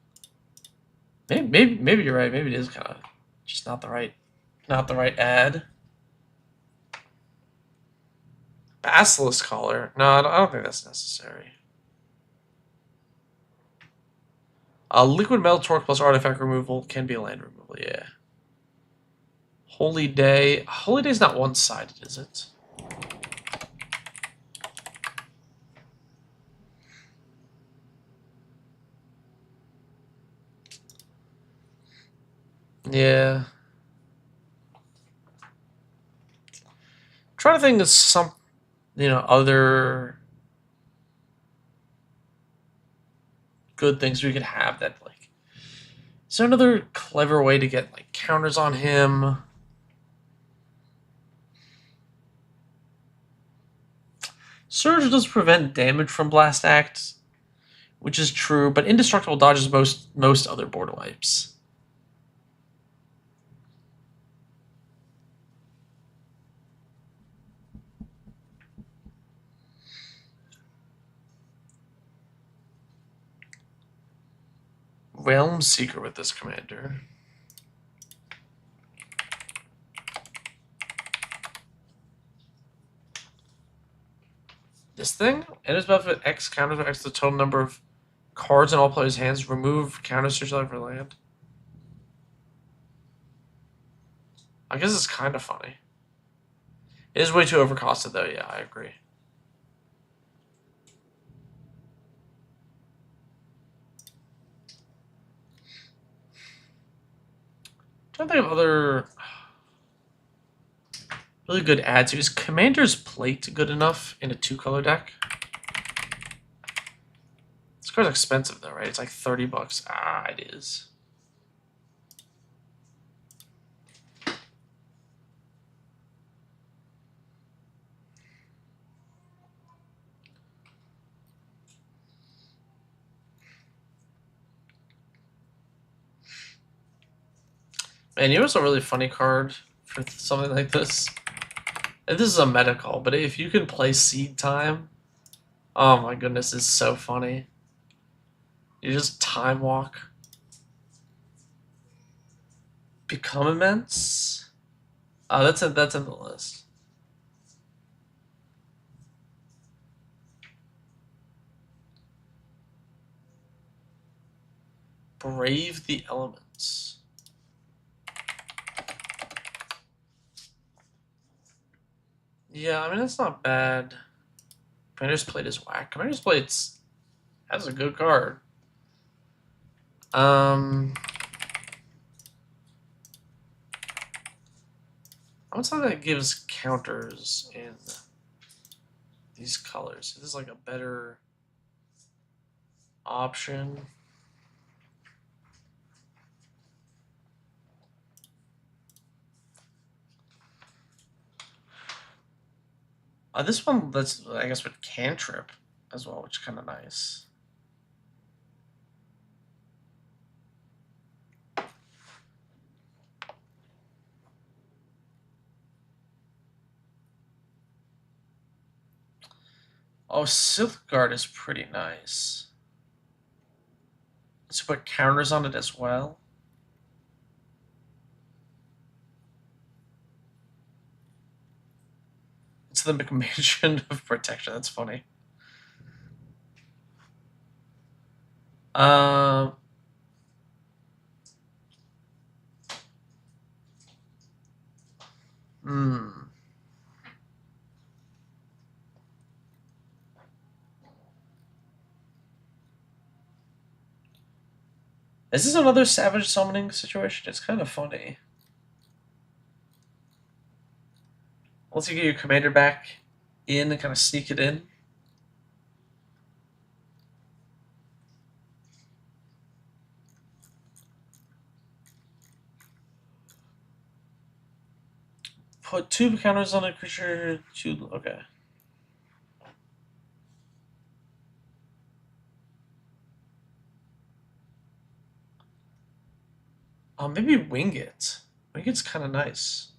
Maybe you're right. Maybe it is kind of just not the right ad. Basilisk Collar. No, I don't think that's necessary. Liquid Metal Torque plus artifact removal can be a land removal, yeah. Holy Day. Holy Day's not one-sided, is it? Yeah. I'm trying to think of some, other good things we could have that, like, is there another clever way to get, like, counters on him? Surge does prevent damage from Blast Act, which is true, but Indestructible dodges most other board wipes. Realm Seeker with this commander. This thing? Enters benefit X counters for X the total number of cards in all players' hands. Remove counter searchlight for land. I guess it's kind of funny. It is way too overcosted though, yeah, I agree. I'm trying to think of other really good ads. Is Commander's Plate good enough in a 2-color deck? This card's expensive though, right? It's like $30. Ah, it is. Man, you know what's a really funny card for something like this? And this is a medical, but if you can play Seed Time, oh my goodness, it's so funny. You just time walk. Become Immense? Oh, that's in the list. Brave the Elements. Yeah, I mean, that's not bad. Commander's Plate is whack. Commander's Plate's has a good card. I want something that gives counters in these colors. This is like a better option. This one, that's I guess with Cantrip as well, which is kind of nice. Oh, Silkguard is pretty nice. Let's put counters on it as well. It's the McMansion of Protection. That's funny. Is this another savage summoning situation? It's kind of funny. Once you get your commander back in and kind of sneak it in. Put 2 counters on a creature. 2. Okay. Maybe Wing It. Wing It's kind of nice.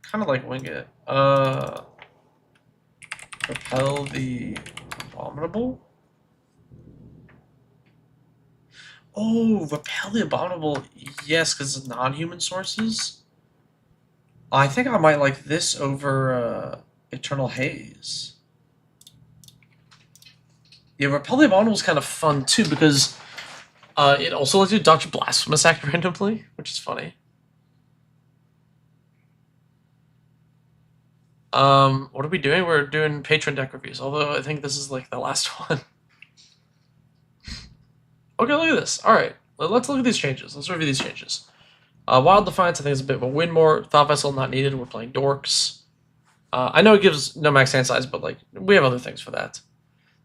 Kind of like Wing It. Repel the Abominable? Oh, Repel the Abominable. Yes, because it's non-human sources. I think I might like this over Eternal Haze. Yeah, Repel the Abominable is kind of fun too because it also lets you dodge Blasphemous Act randomly, which is funny. What are we doing? We're doing Patron deck reviews, although I think this is like the last one. Okay, look at this. Alright, let's look at these changes. Let's review these changes. Wild Defiance, I think, is a bit of a win more. Thought Vessel, not needed. We're playing Dorks. I know it gives no max hand size, but like we have other things for that.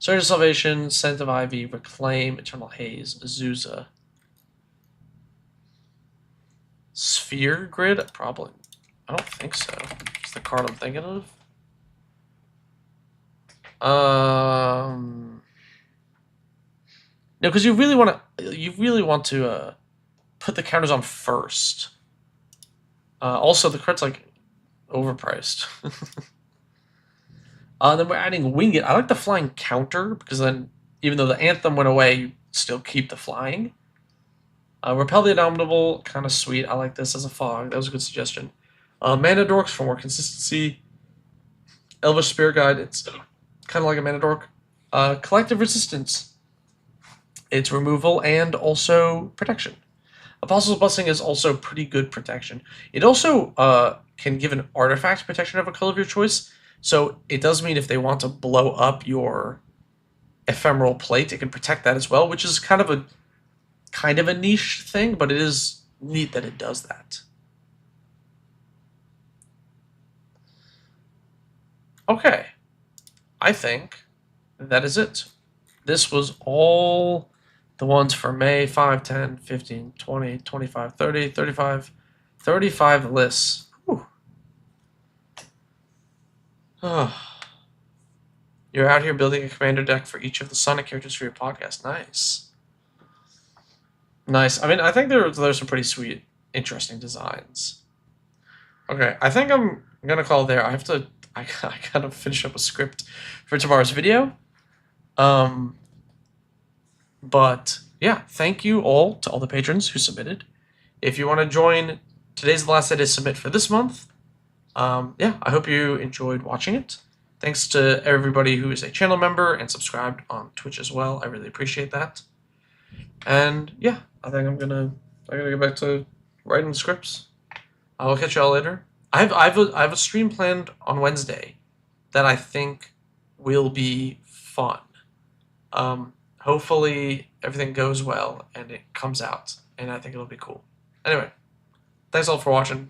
Surge of Salvation, Scent of Ivy, Reclaim, Eternal Haze, Azusa. Sphere Grid? Probably. I don't think so. It's the card I'm thinking of. No, because you really want to put the counters on first. Also, the card's like overpriced. Then we're adding Wing It. I like the flying counter because then, even though the Anthem went away, you still keep the flying. Repel the Indomitable, kind of sweet. I like this as a fog. That was a good suggestion. Mana Dorks for more consistency. Elvish Spirit Guide, it's kind of like a Mana Dork. Collective Resistance. It's removal and also protection. Apostle's Blessing is also pretty good protection. It also can give an artifact protection of a color of your choice. So it does mean if they want to blow up your ephemeral plate, it can protect that as well, which is kind of a niche thing, but it is neat that it does that. Okay, I think that is it. This was all the ones for May, 5, 10, 15, 20, 25, 30, 35, 35 lists. Whew. You're out here building a commander deck for each of the Sonic characters for your podcast. Nice. Nice. I mean, I think there's some pretty sweet, interesting designs. Okay, I think I'm going to call it there. I gotta finish up a script for tomorrow's video. But yeah, thank you all to all the patrons who submitted. If you want to join, today's the last day to submit for this month. Yeah, I hope you enjoyed watching it. Thanks to everybody who is a channel member and subscribed on Twitch as well. I really appreciate that. And yeah, I think I'm gonna get back to writing scripts. I will catch y'all later. I have a stream planned on Wednesday that I think will be fun. Hopefully everything goes well and it comes out, and I think it'll be cool. Anyway, thanks all for watching.